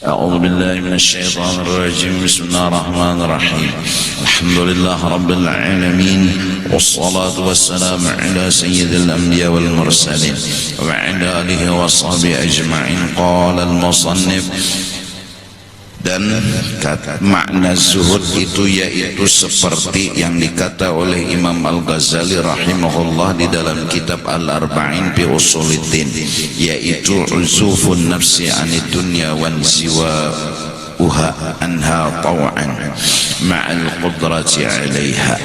أعوذ بالله من الشيطان الرجيم. بسم الله الرحمن الرحيم. الحمد لله رب العالمين، والصلاة والسلام على سيد الأنبياء والمرسلين وعلى آله وصحبه أجمعين. قال المصنف, dan makna zuhud itu yaitu seperti yang dikata oleh Imam Al-Ghazali rahimahullah di dalam kitab Al-Arba'in fi Usuluddin, yaitu uzufun nafsi anid dunya wan siwa'uha anha taw'an ma'al qudrati 'alaiha.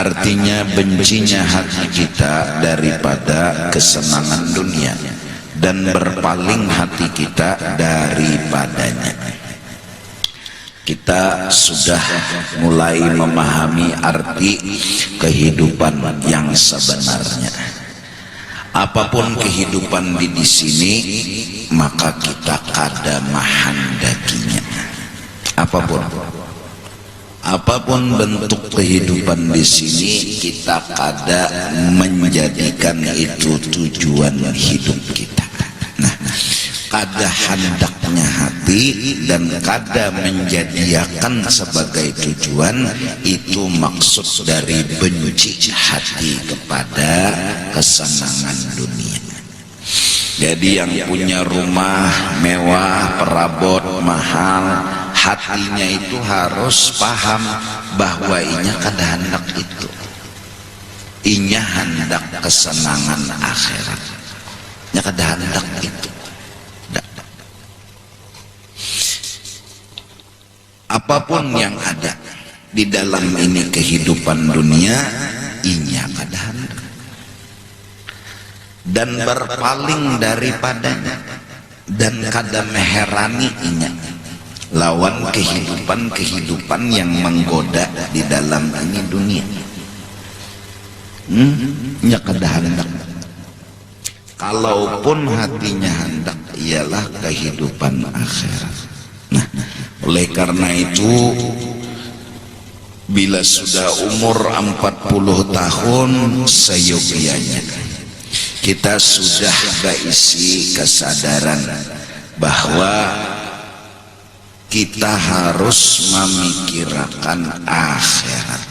Artinya bencinya hati kita daripada kesenangan dunia dan berpaling hati kita daripadanya. Kita sudah mulai memahami arti kehidupan yang sebenarnya. Apapun kehidupan di sini, maka kita kada mahandakinya. Apapun bentuk kehidupan di sini, kita kada menjadikan itu tujuan hidup kita. Nah, kada hendaknya hati dan kada menjadikan sebagai tujuan, itu maksud dari benci hati kepada kesenangan dunia. Jadi yang punya rumah mewah, perabot mahal, hatinya itu harus paham bahwa inya kada hendak itu, inya hendak kesenangan akhirat, inya kada hendak itu. Apapun yang ada di dalam ini kehidupan dunia, inya kada hendak dan berpaling daripadanya, dan kada meherani inya lawan kehidupan yang menggoda di dalam ini dunia. Nya kada hendak. Kalaupun hatinya hendak, ialah kehidupan akhirat. Nah, oleh karena itu, bila sudah umur 40 tahun seyogianya, kita sudah berisi kesadaran bahwa kita harus memikirkan akhirat,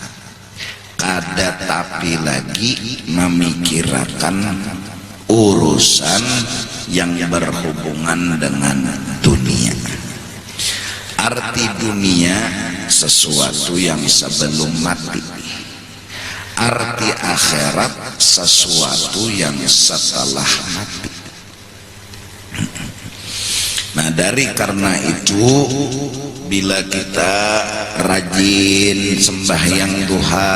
kada tapi lagi memikirkan urusan yang berhubungan dengan dunia. Arti dunia sesuatu yang sebelum mati, arti akhirat sesuatu yang setelah mati. Nah, dari karena itu, bila kita rajin sembahyang duha,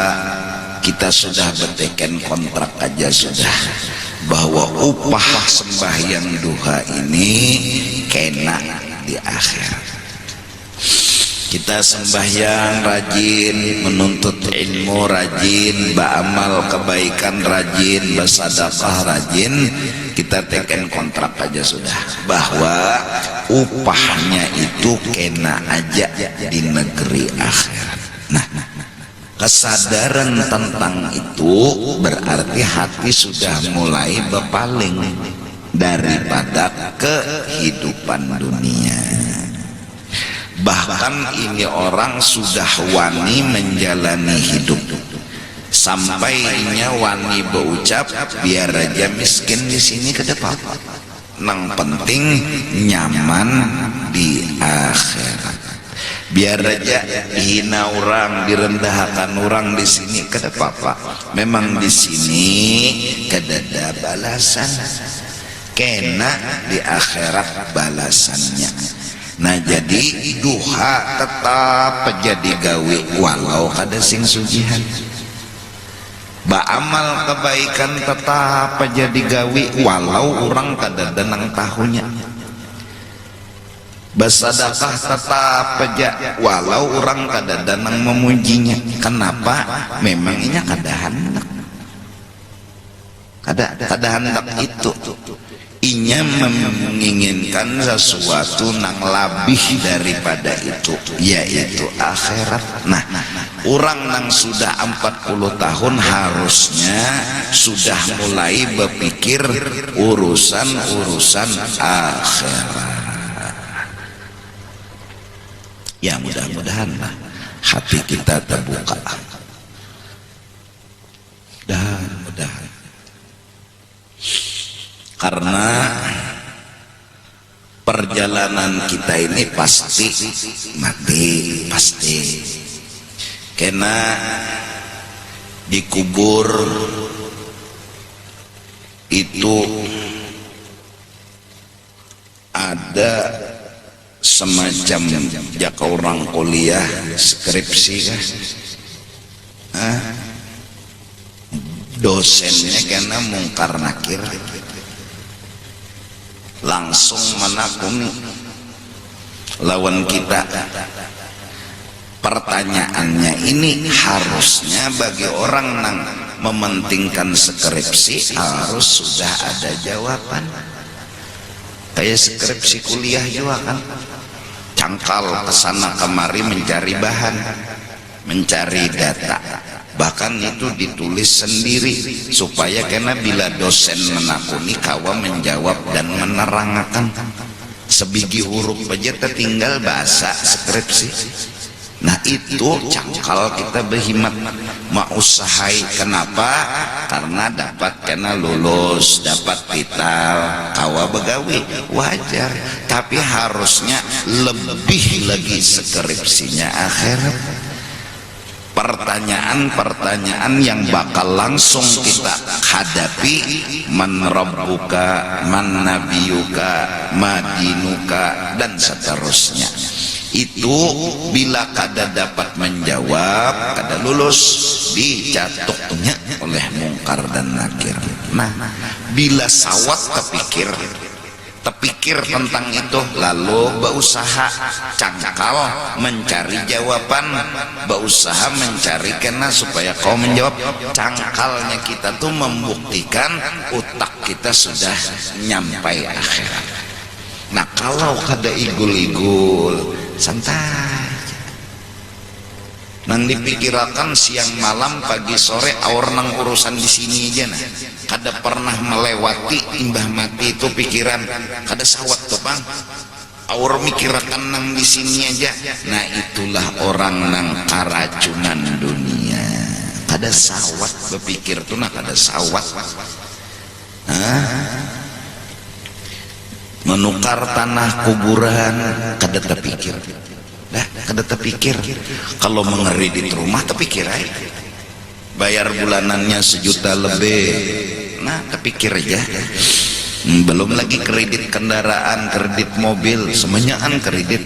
kita sudah berteken kontrak aja sudah bahwa upah sembahyang duha ini kena di akhirat. Kita sembahyang rajin, menuntut ilmu rajin, beramal kebaikan rajin, bersedekah rajin, kita teken kontrak aja sudah bahwa upahnya itu kena aja di negeri akhirat. Nah, kesadaran tentang itu berarti hati sudah mulai berpaling daripada kehidupan dunia. Bahkan ini orang sudah wani menjalani hidup, sampai inya wani berucap, biar aja miskin di sini ke depan, nang penting nyaman di akhirat. Biar aja dihina orang, direndahkan orang di sini ke depan, memang di sini kada ada balasan, kena di akhirat balasannya. Nah, jadi duha tetap jadi gawe walau kada sing sugihan, beramal kebaikan tetap jadi gawe walau orang kada denang tahunya, bersedekah tetap aja walau orang kada denang memujinya. Kenapa? Memang inya kada hendak, kada hendak itu. Inya menginginkan sesuatu nang lebih daripada itu, yaitu akhirat. Nah, orang nang sudah 40 tahun harusnya sudah mulai berpikir urusan akhirat. Ya mudah-mudahan lah hati kita terbuka. Mudah-mudahan. Karena perjalanan kita ini pasti mati, pasti. Karena dikubur itu ada semacam jaka orang kuliah skripsi kan, dosennya karena mungkar nakir langsung menakuni lawan kita. Pertanyaannya ini harusnya bagi orang yang mementingkan skripsi harus sudah ada jawaban. Kayak skripsi kuliah juga kan, cangkal kesana kemari mencari bahan, mencari data, bahkan itu ditulis sendiri supaya karena bila dosen menakuni kawa menjawab dan menerangkan. Sebiji huruf aja tertinggal bahasa skripsi. Nah itu cangkal kita berhimat mau usahai. Kenapa? Karena dapat kena lulus, dapat vital, kawa begawi wajar. Tapi harusnya lebih lagi skripsinya akhirat. Pertanyaan-pertanyaan yang bakal langsung kita hadapi, man rabbuka, man nabiyuka, madinuka, dan seterusnya. Itu bila kada dapat menjawab, kada lulus, dicatuknya oleh mungkar dan nakir. Nah, bila sawat terpikir tentang itu, lalu berusaha cangkal mencari jawaban, berusaha mencari kena supaya kau menjawab. Cangkalnya kita tuh membuktikan otak kita sudah nyampai akhirat. Nah kalau kada igul-igul, santai, nang dipikirakan siang malam pagi sore awar nang urusan di sini aja. Nah kada pernah melewati imbah mati itu pikiran, kada sawat tuh bang, awar mikirakan nang di sini aja. Nah itulah orang nang keracunan dunia, kada sawat berpikir tuh, nah kada sawat. Menukar tanah kuburan kada terpikir. Kada terpikir. Kalau mengeredit rumah terpikir aja. Bayar bulanannya 1 juta lebih. Nah terpikir aja. Belum lagi kredit kendaraan, kredit mobil, semuanya kan kredit.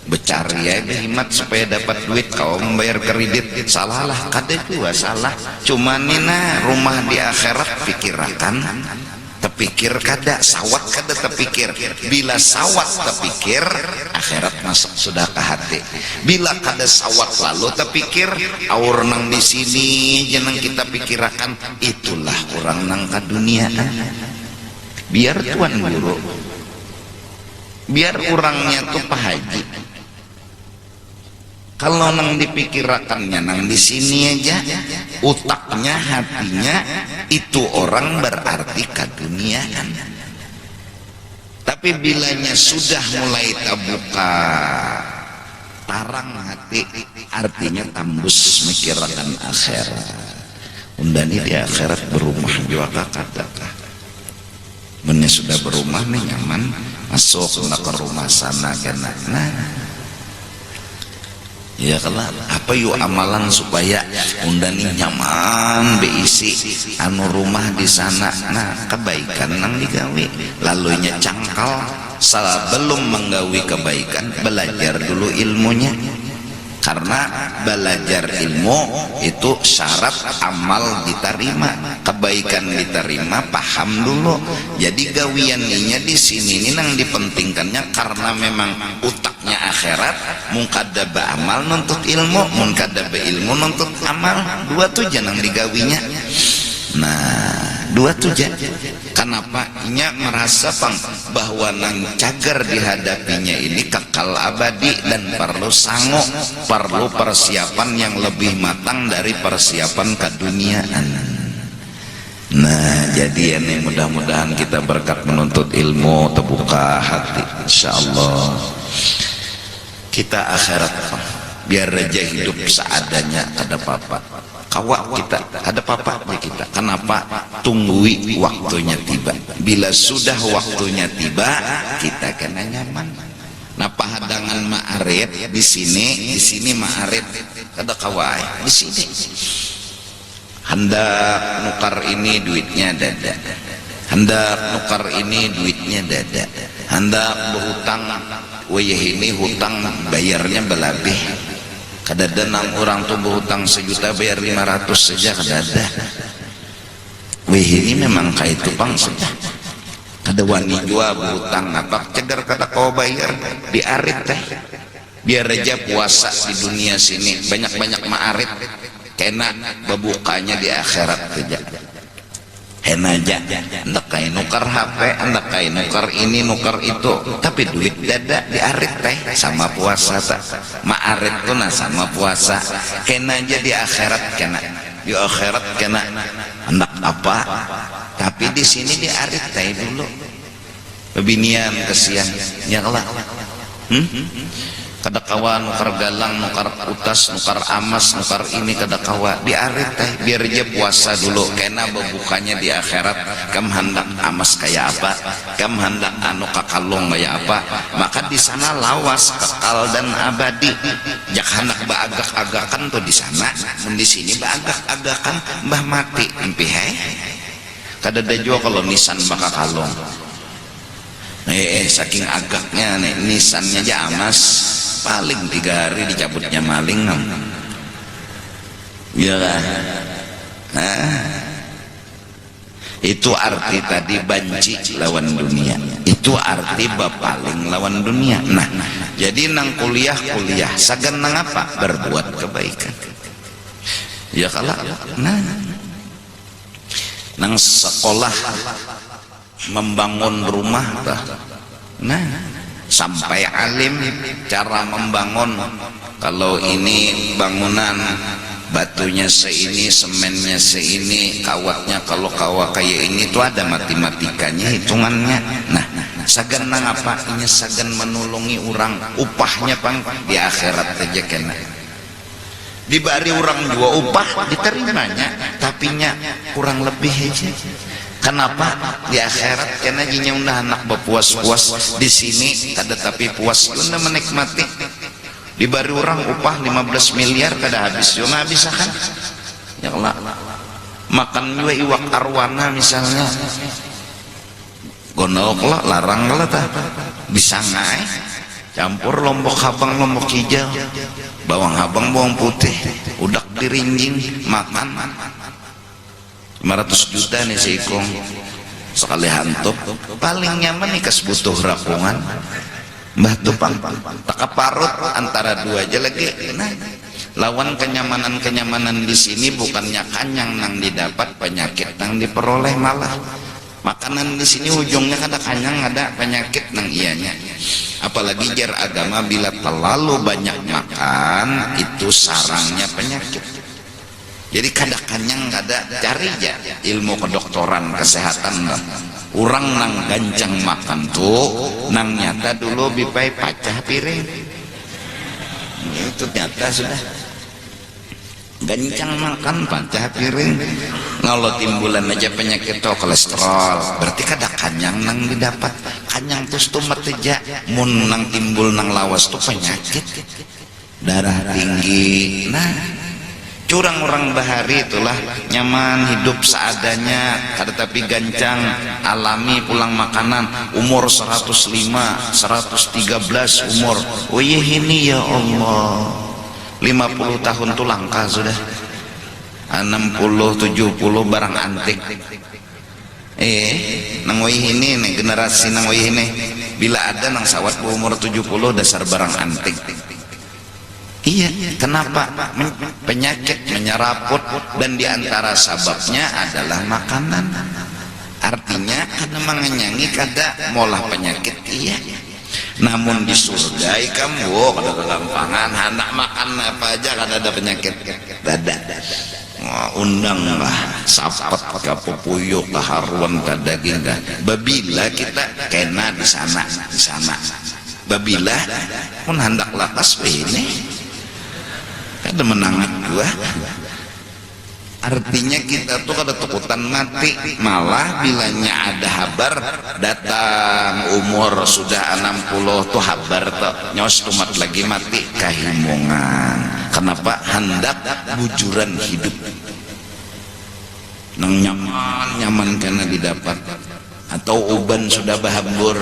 Becari ya berhemat supaya dapat duit, kau membayar kredit. Salah lah, kada juga salah. Cuman nina rumah di akhirat pikirakan. Terpikir kada, sawat kada terpikir. Bila sawat terpikir, akhirat masuk sudah ke hati. Bila kada sawat lalu terpikir, aur nang di sini jenang kita pikirakan, itulah orang nang ke dunia. Biar tuan guru, biar orangnya tuh Pak Haji, kalau nang dipikirakannya nang di sini aja, utaknya, hatinya itu orang berarti keduniaan. Tapi bilanya sudah mulai terbuka tarang hati, artinya tambus mikirkan akhirat. Undani di akhirat berumah juga kakak. Mennya sudah berumah nih nyaman, masuk ke rumah sana kena. Nah, ya kalau apa yuk amalan supaya undani nyaman beisi anu rumah di sana. Nah kebaikan nang digawi, lalunya cangkal sebelum menggawi kebaikan belajar dulu ilmunya. Karena belajar ilmu itu syarat amal diterima, kebaikan diterima, paham dulu. Jadi gawiannya di sini ini nang dipentingkannya karena memang utaknya akhirat, mungkada amal nuntut ilmu, mungkada ilmu nuntut amal, dua tuh jangan digawinya. Nah dua tuh jangan. Kenapa? Nya merasa bahwa nang cagar dihadapinya ini kekal abadi dan perlu sangu, perlu persiapan yang lebih matang dari persiapan keduniaan. Nah jadi ini mudah-mudahan kita berkat menuntut ilmu terbuka hati insyaallah. kita akhirat biar aja hidup seadanya ada papa kawa kita ada papa di kita. Kenapa? Tunggui waktunya tiba. Bila sudah waktunya tiba kita kena nyaman. Nah pahadangan ma'arif di sini ma'arif kada kawai di sini. Hendak nukar ini duitnya dada. Hendak nukar ini duitnya dada. Hendak berhutang, wayah ini hutang bayarnya belabih. Kadada nang orang tuh berhutang 1 juta bayar 500 saja kadada. Wayah ini memang kayak itu bang saja. Kada wani jua berhutang apa cegar kada kau bayar diarit teh. Biar aja puasa di dunia sini banyak-banyak ma'arit. Kena babukanya di akhirat saja. Hena aja, hendak kayak nukar HP, hendak kayak nukar ini, nukar itu, tapi duit dada diarit teh sama puasa tak, ma'arit tuh nah sama puasa, kena aja di akhirat kena, di akhirat kena, hendak apa, tapi di sini diarit teh dulu, bebinian kesian, ya kelak, kada kawa nukar galang, nukar utas, nukar amas, nukar ini kada kawa diarit teh biar aja puasa dulu kena bebukanya di akhirat. Kam hendak amas kayak apa, kam hendak anu kakalung kayak apa, maka di sana lawas kekal dan abadi. Jak hendak baagak-agakan tuh di sana, mun di sini baagak-agakan mbah mati empi he. Kada ada juga kalau nisan baka kalung. Saking agaknya nih nisannya aja amas paling 3 hari dicabutnya maling ya kan. Nah, itu arti tadi banci lawan dunia, itu arti bapaling lawan dunia. Nah jadi nang kuliah sagan nang apa berbuat kebaikan ya kalah. Nah nang sekolah membangun rumah nah sampai alim cara membangun. Kalau ini bangunan batunya seini, semennya seini, kawatnya kalau kawat kayak ini tuh ada matematikanya, hitungannya. Nah sagan nang apa ini sagan menolongi orang upahnya pang di akhirat aja kena dibari orang juga upah diterimanya tapi nya kurang lebih aja. Kenapa? Di akhirat karena jinya undah anak berpuas-puas di sini kada tapi puas undah menikmati. Dibari orang upah 15 miliar kada habis yo habis kan. Ya Allah. Makan juga iwak arwana misalnya. Gonok lah larang lah tah. Bisa ngai campur lombok habang lombok hijau. Bawang habang bawang putih, udak dirinjing makan. 500 juta nih si Ikong sekali hantup paling nyaman nih kas butuh rapungan mbah tupang tak parut antara 2 aja lagi. Nah lawan kenyamanan di sini bukannya kanyang nang didapat penyakit nang diperoleh malah makanan di sini ujungnya kada kanyang ada penyakit nang ianya. Apalagi jar agama bila terlalu banyak makan itu sarangnya penyakit. Jadi kada kanyang kada cari aja ilmu kedokteran kesehatan orang nang gancang makan tuh nang nyata dulu bipai pacah piring itu nyata sudah gancang makan pacah piring kalau timbulan aja penyakit tuh kolesterol berarti kada kanyang nang didapat. Kanyang terus tuh meteja mun nang timbul nang lawas tuh penyakit darah tinggi. Nah curang orang bahari itulah nyaman hidup seadanya kada tapi gancang alami pulang makanan umur 105 113 umur. Oh iya ini ya Allah 50 tahun tuh langka sudah 60 70 barang antik. Nang ini nih generasi nang ini bila ada nang sawat umur 70 dasar barang antik. Iya, kenapa? Penyakit menyeraput dan diantara sebabnya adalah makanan. Artinya karena mengenyangi kada molah penyakit iya. Namun di surga kamu kada kegampangan hendak makan apa aja kada ada penyakit dada. Undang lah sapat ka pupuyuk ka haruan ka daging ka babila kita kena di sana babila mun hendak lakas ini kada menangat gua. Artinya kita tuh kada takutan mati, malah bilanya ada habar datang umur sudah 60 tuh habar tuh nyos tumat lagi mati kahimungan. Kenapa? Hendak bujuran hidup nang nyaman karena didapat, atau uban sudah bahambur.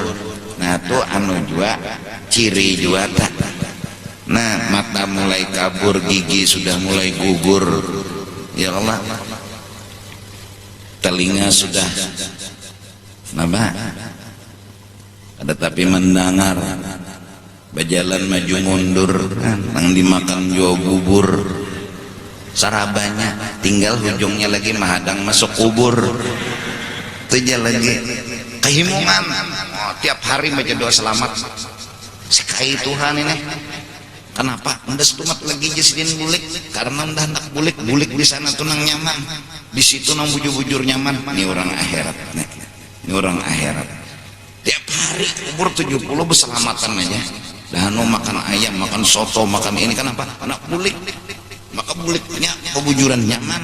Nah tuh anu jua ciri jua tak. Nah mata mulai kabur, gigi sudah mulai gugur, ya Allah, telinga sudah napa ada tapi mendengar, berjalan maju mundur, nang dimakan jua bubur, sarabanya tinggal ujungnya lagi mahadang masuk kubur, itu lagi kehimungan. Oh, tiap hari baca doa selamat sekai Tuhan ini. Kenapa? Anda setumat lagi jasidin bulik, karena anda hendak bulik di sana tuh nang nyaman, di situ nang bujur-bujur nyaman. Ini orang akhirat, nih. Ini orang akhirat. Tiap hari umur 70 berselamatan aja. Dahanu makan ayam, makan soto, makan ini. Kenapa? Anak bulik, maka buliknya kebujuran nyaman.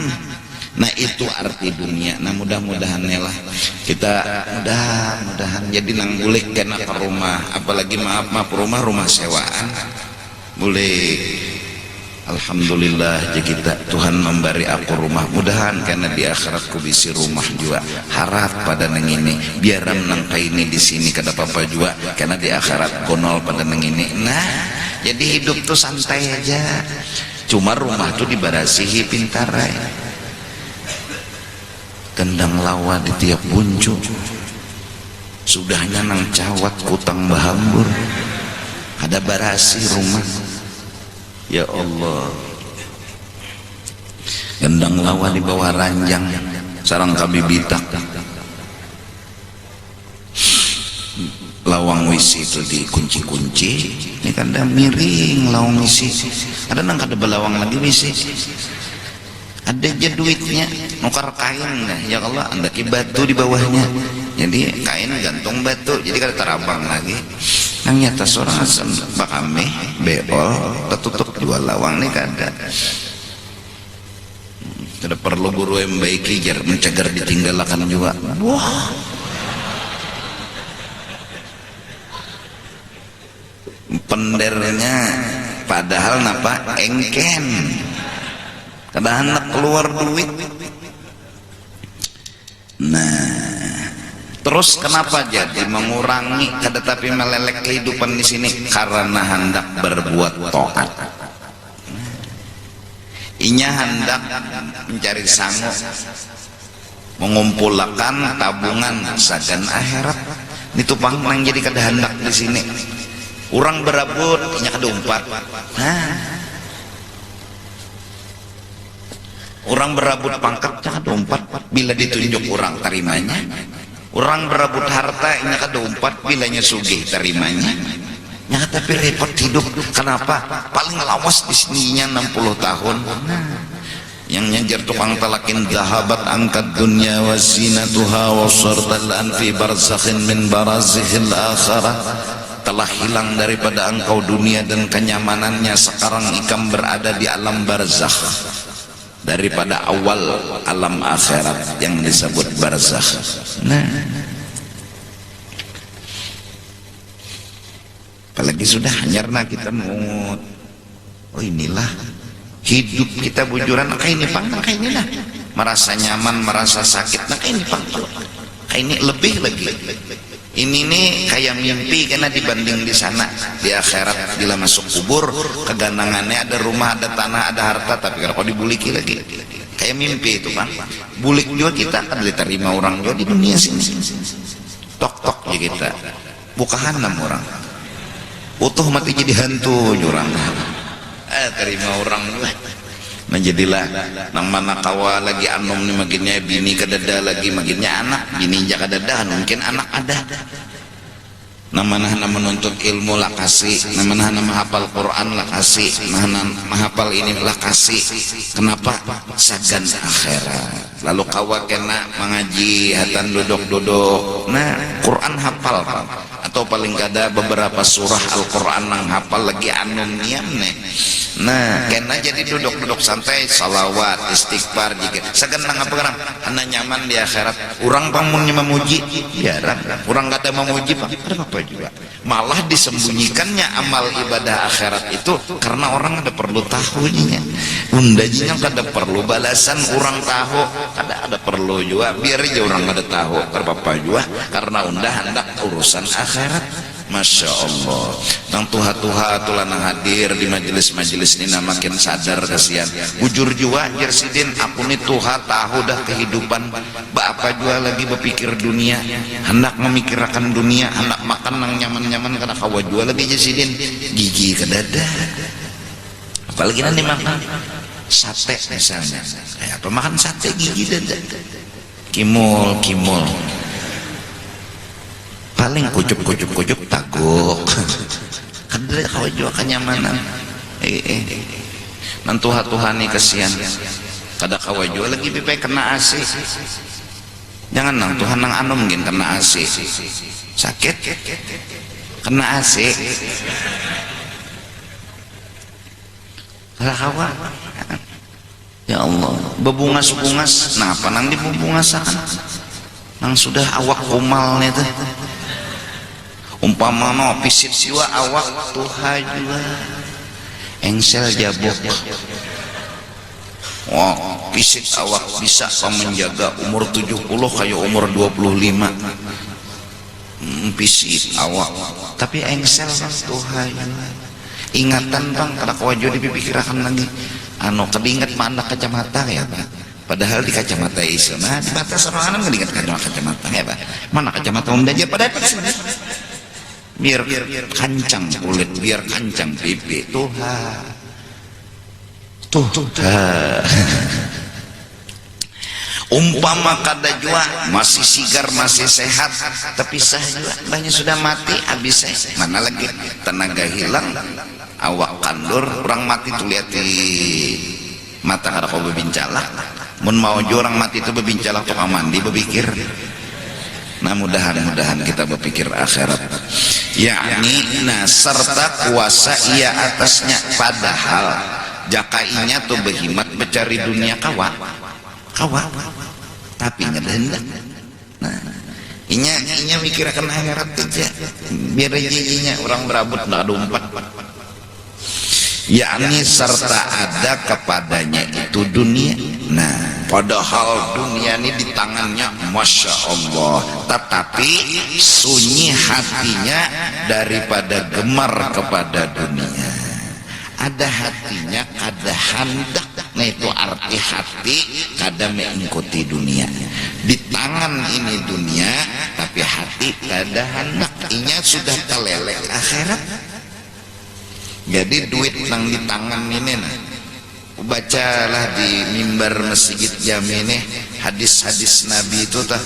Nah itu arti dunia. Nah mudah-mudahan lah kita mudah-mudahan jadi nang bulik kena ke rumah, apalagi maaf rumah sewaan. Boleh, alhamdulillah kita Tuhan memberi aku rumah, mudahan karena di akhirat ku bisi rumah juga. Harap pada neng ini biar nang ini di sini kada apa-apa juga, karena di akhirat gonol pada neng ini. Nah jadi hidup tuh santai aja, cuma rumah tuh dibarasihi pintarai, kendang lawa di tiap buncu, sudahnya nang cawat kutang bahambur, ada barasi rumah. Ya Allah, gendang lawa di bawah ranjang, sarang kabibitak, lawang wisi itu dikunci-kunci. Ini kan ada miring lawang wisi, ada nang kada belawang lagi wisi, ada aja duitnya, nukar kain dah. Ya Allah, anda ki batu di bawahnya, jadi kain gantung batu, jadi kada terabang lagi. Nang nyata seorang asam bakame beol tertutup jual lawang nih kada. Kada perlu guru yang baik jar mencegar ditinggalkan juga. Wah, pendernya padahal napa engken, kada hendak keluar duit. Nah terus kenapa jadi mengurangi kada tapi melelek kehidupan di sini? Karena hendak berbuat taat. Inya hendak mencari sangu, mengumpulkan tabungan sagan akhirat. Itu pang nang jadi kada hendak di sini. Orang berabut nya kada umpat. Nah, orang berabut pangkat nya kada umpat, bila ditunjuk orang tarimanya. Orang berebut harta ini kada umpat, bilanya sugih terimanya. Nya tapi repot hidup. Kenapa? Paling lawas di sininya 60 tahun. Yang nyajar tukang talakin zahabat angkat dunya wa zinatuha wa sartal anfi barzakhin min barazikhil akhirah. Telah hilang daripada engkau dunia dan kenyamanannya, sekarang ikam berada di alam barzakh, daripada awal alam akhirat yang disebut barzakh. Nah, apalagi sudah hanyarna kita mau, oh inilah hidup kita bujuran. Kayak ini pang, kayak inilah merasa nyaman, merasa sakit. Nah kayak ini pang, kayak ini lebih lagi. Ini nih kayak mimpi, karena dibanding di sana di akhirat bila masuk kubur keganangannya ada rumah, ada tanah, ada harta, tapi kalau dibuliki lagi kayak mimpi itu kan. Bulik juga kita kan diterima orang juga di dunia sini, tok ya kita bukahan 6 orang utuh mati jadi hantu jurang terima orang juga. Nah jadilah nang mana kawa lagi anom nih makinnya bini kadada lagi makinnya anak, bini ja kadada mungkin anak ada. Namana menuntut ilmu lah kasih, namana menghafal Quran lah kasih, menghafal ini lah kasih. Kenapa? Sagan akhirat. Lalu kawa kena mengaji hatan duduk-duduk. Nah Quran hafal Pak. atau paling kada beberapa surah Al-Quran nang hafal lagi anu niam nih. Nah kena jadi duduk-duduk santai salawat istighfar jika segenang apa kan anda nyaman di akhirat. Orang pamunnya memuji biaran, orang kada memuji pak ada apa juga, malah disembunyikannya amal ibadah akhirat itu karena orang ada perlu tahunya, undajinya kada perlu balasan orang tahu, ada perlu juga biar aja orang kada tahu apa juga karena undah hendak urusan akhirat. Masya Allah, nang tuha-tuha tulanang hadir di majelis-majelis ini makin sadar kasihan. Bujur jua jersidin aku nih tuha tahu dah kehidupan apa jua lagi berpikir dunia, hendak memikirkan dunia, hendak makan nang nyaman-nyaman karena kawa jua lagi jersidin gigi ke dada. Apalagi nanti makan sate misalnya, kayak apa makan sate gigi dada, kimul paling kucup taguk kada kawa jua kenyamanan nantu hatuhani kesian kada kawa jua lagi pipe kena AC. Jangan nang Tuhan nang anu mungkin kena AC sakit kena AC kada kawa. Ya Allah bebungas-bungas nah apa nang dibungasakan nang sudah awak kumal nih tuh umpama no pisit siwa awak tuha juga engsel jabok. Wah pisit awak bisa menjaga umur 70 kayak umur 25 pisit awak tapi engsel tuha juga. Ingatan bang kada kawajo dipikirkan lagi anu kedingat mana kacamata ya pak, padahal di kacamata isu nah di mata serangan kedingat kacamata ya pak, mana kacamata aja pada biar kancang kulit, biar kancang pipi Tuhan. Umpama kada jua masih sigar masih sehat tapi sah jua banyak sudah mati habis mana lagi tenaga hilang awak kandur orang mati tuh lihat di mata kada kau berbincang mun mau orang mati itu berbincang tuh mandi berpikir. Nah mudah-mudahan kita berpikir akhirat yakni nah serta kuasa ia atasnya padahal jakainya tuh berhimat mencari dunia kawa tapi ngedendak nah inya mikirkan akhirat aja biar aja orang berabut nggak ada umpat yakni serta ada kepadanya itu dunia. Nah padahal dunia ini di tangannya Masya Allah tetapi sunyi hatinya daripada gemar kepada dunia. Ada hatinya kada hendak, nah itu arti hati kada mengikuti dunia. Di tangan ini dunia tapi hati kada hendak, inya sudah telelek akhirat. Jadi duit nang di tangan ini nah bacalah di mimbar masjid Jami ini hadis-hadis Nabi itu tah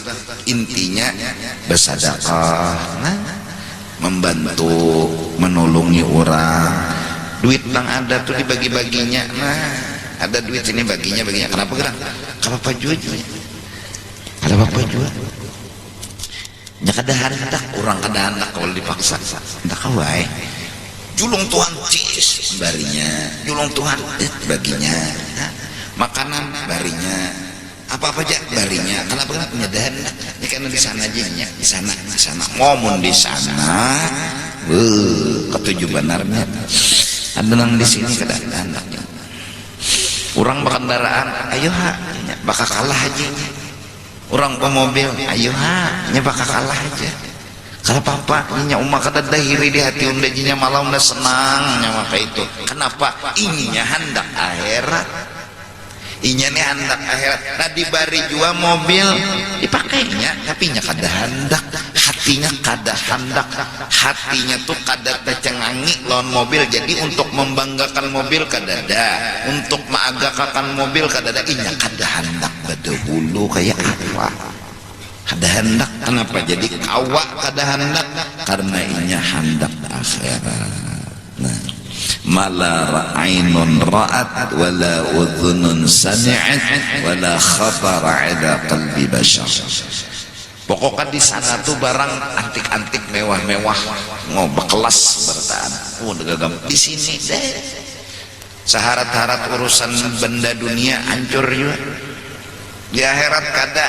intinya bersedekah, nah, membantu menolongi orang. Duit nang ada tuh dibagi-baginya, nah ada duit ini baginya kenapa gerak kenapa jual ada apa jual ya kada hendak orang kada hendak kalau dipaksa hendak kawai julung Tuhan cis barinya julung Tuhan baginya makanan barinya apa aja barinya kenapa kan punya dan ini karena di sana aja di sana ngomong di sana ketujuh benarnya ada nang di sini kada anaknya orang berkendaraan ayo ha bakal kalah aja orang pemobil ayo ha nya bakal kalah aja kalau papa nya umat kada dahiri di hati undajinya malah unda senang nya maka itu kenapa ininya hendak akhirat inya nih hendak akhirat tadi bari jua mobil dipakainya tapi nya kada hendak hatinya kada hendak hatinya tuh kada tercengangi lawan mobil jadi untuk membanggakan mobil kada ada untuk mengagakakan mobil kada ada inya kada hendak badahulu kayak apa kada hendak kenapa jadi kawak kada hendak karena inya hendak akhirat. Nah mala ainun ra'at wala udhunun sami'at wala khatara ala qalbi bashar Pokoknya di sana tuh barang antik-antik mewah-mewah ngobak kelas bertaan. Degagam di sini deh. Saharat-harat urusan benda dunia hancur juga. Di akhirat kada.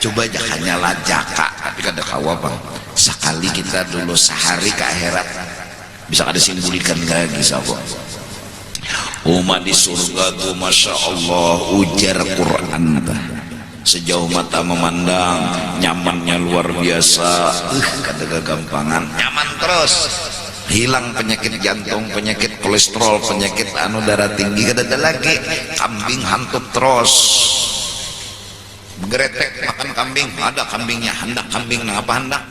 Coba aja hanyalah jaka, tapi kada kawa bang. Sekali kita dulu sehari ke akhirat bisa kada simbulikan lagi sabo. Umat di surga tuh masya Allah ujar Quran bah. Sejauh mata memandang nyamannya luar biasa. Kada gampangan nyaman terus. Hilang penyakit jantung, penyakit kolesterol, penyakit darah tinggi kada ada lagi. Kambing hantup terus. Begeretek makan kambing, ada kambingnya, hendak kambing nah apa hendak?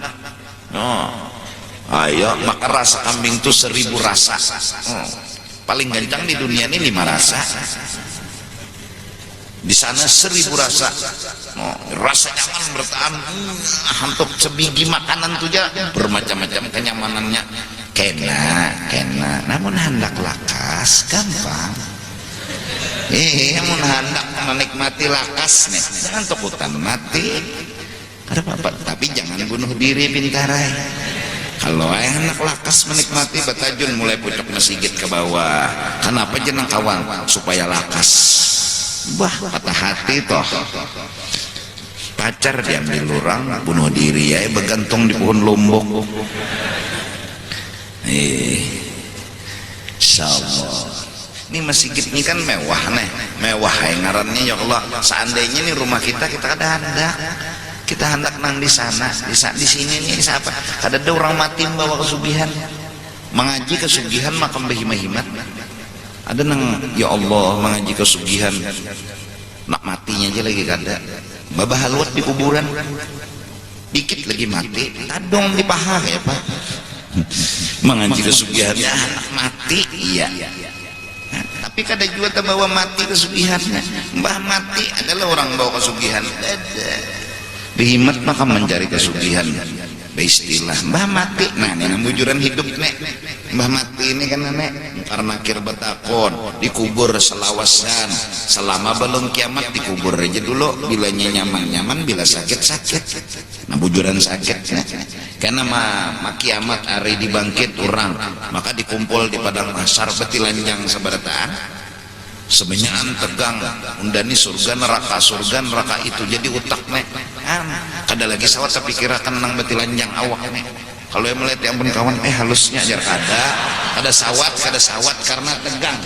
Ayo makan rasa kambing tuh 1000 rasa. Paling gancang di dunia ini 5 rasa. Di sana 1000 rasa. Rasa nyaman bertahan hantuk sebiji makanan tuh aja bermacam-macam kenyamanannya. Kena namun hendak lakas gampang. Mun hendak menikmati lakas nih jangan takutan mati ada apa-apa, tapi jangan bunuh diri pintarai. Kalau anak lakas menikmati batajun mulai pucuk mesigit ke bawah. Kenapa jenang kawan? Supaya lakas. Bah patah hati toh. Pacar diambil orang bunuh diri ya bergantung di pohon lombok. Insyaallah. Ini masjid ini kan mewah nih, mewah yang ngarannya ya Allah. Seandainya nih rumah kita kada hendak, kita hendak nang di sana, di sini nih siapa? Kada ada orang mati bawa kesugihan, mengaji kesugihan makam behimat. Ada nang ya Allah mengaji kesugihan, nak matinya aja lagi kada. Babah haluat di kuburan, dikit lagi mati, tadong di paha ya Pak. Mengaji kesugihannya anak mati, iya. Tapi kada juga terbawa mati kesugihannya. Mbah mati adalah orang bawa kesugihan. Behimat maka mencari kesugihan. Istilah mbah mati. Nah ini bujuran hidup nek. Mbah mati ini kan nek karena kir betakon dikubur selawasan. Selama belum kiamat dikubur aja dulu. Bilanya nyaman-nyaman, bila sakit-sakit. Nah bujuran sakit karena kiamat hari dibangkit orang maka dikumpul di padang mahsyar betilanjang sabarataan sebenarnya tegang undani surga neraka itu jadi utak nek kada lagi sawat tapi kirakan nang betilanjang awak nek kalau yang melihat yang pun kawan halusnya ajar kada sawat karena tegang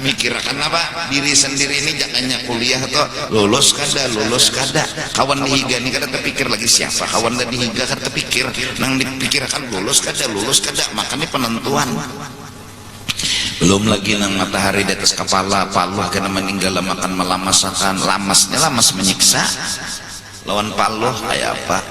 mikirkan apa diri sendiri ini jangannya kuliah atau lulus kada kawan dihiga ini kada terpikir lagi siapa kawan dihiga kada terpikir nang dipikirkan lulus kada makanya penentuan belum lagi nang matahari di atas kepala paluh kena meninggal makan melamasakan lamas menyiksa lawan paluh kayak apa.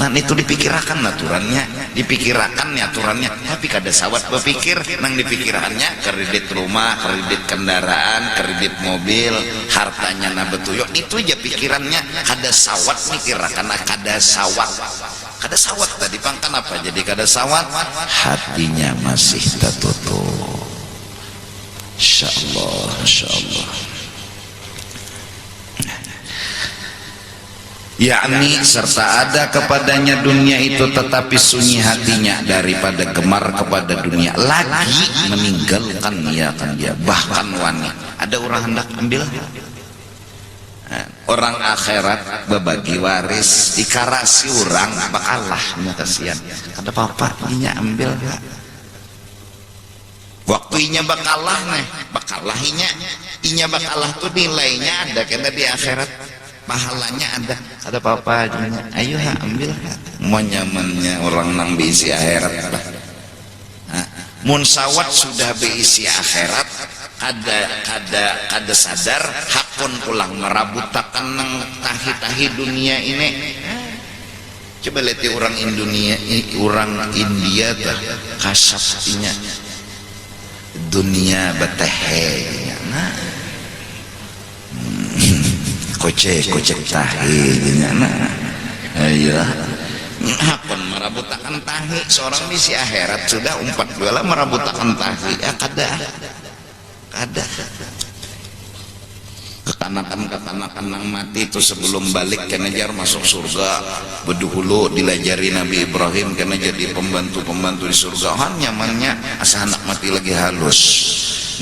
Nah itu dipikirkan aturannya, tapi kada sawat berpikir nang dipikirkannya kredit rumah, kredit kendaraan, kredit mobil, hartanya na betuyok itu aja pikirannya. Kada sawat mikirkan, kada sawat tadi pangkan apa jadi kada sawat, hatinya masih tertutup. Insyaallah. Yakni serta ada kepadanya dunia itu tetapi sunyi hatinya daripada gemar kepada dunia lagi meninggalkan dia bahkan wanita ada orang hendak ambil orang akhirat berbagi waris dikarasi orang bakalah kasihan ada apa-apa inya ambil waktunya bakalah inya bakalah tuh nilainya ada kena di akhirat pahalanya ada apa-apa aja ayo ambil mau nyamannya orang nang beisi akhirat mun sawat sudah beisi akhirat kada sadar hakun pulang merabutakan nang tahi dunia ini coba lihat orang India tah kasapnya dunia betehe kocek tahi ayo hakun merabutakan tahi seorang misi akhirat sudah 4 bulan merabutakan tahi kada Kekanakan nang mati itu sebelum balik kena jar masuk surga beduhulu dilajari Nabi Ibrahim kena jadi pembantu di surga. Nyamannya asa anak mati lagi halus,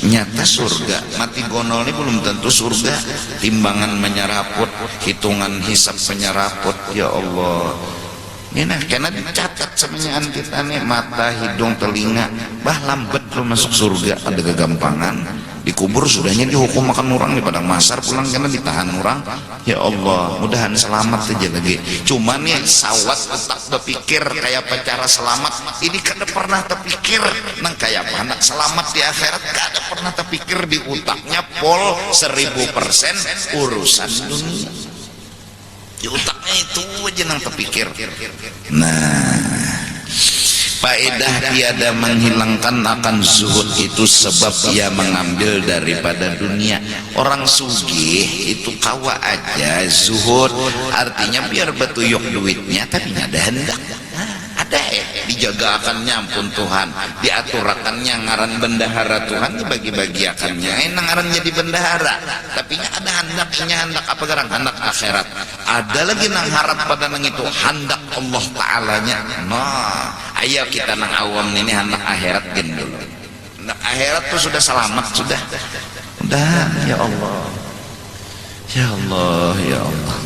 nyata surga. Mati gonol ini belum tentu surga. Timbangan menyeraput, hitungan hisab menyeraput. Ya Allah, ini karena dicatat semuanya kita nih, mata, hidung, telinga. Bah lambat lo masuk surga, ada kegampangan. Dikubur sudahnya dihukum makan orang di padang mahsyar, pulang karena ditahan orang. Ya Allah, mudahan selamat aja lagi. Cuman ya sawat otak berpikir kayak apa cara selamat ini kada pernah terpikir. Nang kayak apa anak selamat di akhirat kada pernah terpikir. Di otaknya pol 1000% urusan dunia. Di otaknya itu aja nang terpikir. Nah, faedah tiada menghilangkan akan zuhud itu sebab ia mengambil daripada dunia. Orang sugih itu kawa aja zuhud, artinya biar betuyuk duitnya tapi ada hendak. Ada dijaga akannya ampun Tuhan, diaturakannya ngaran bendahara Tuhan, dibagi-bagi akannya ngaran jadi bendahara, tapi ada handaknya. Handak apa garang? Handak akhirat. Ada lagi nang harap pada nang itu handak Allah Ta'alanya. Nah, ayo kita nang awam ini handak akhirat gen dulu. Handak akhirat tuh sudah selamat sudah. Ya Allah, ya Allah, ya Allah.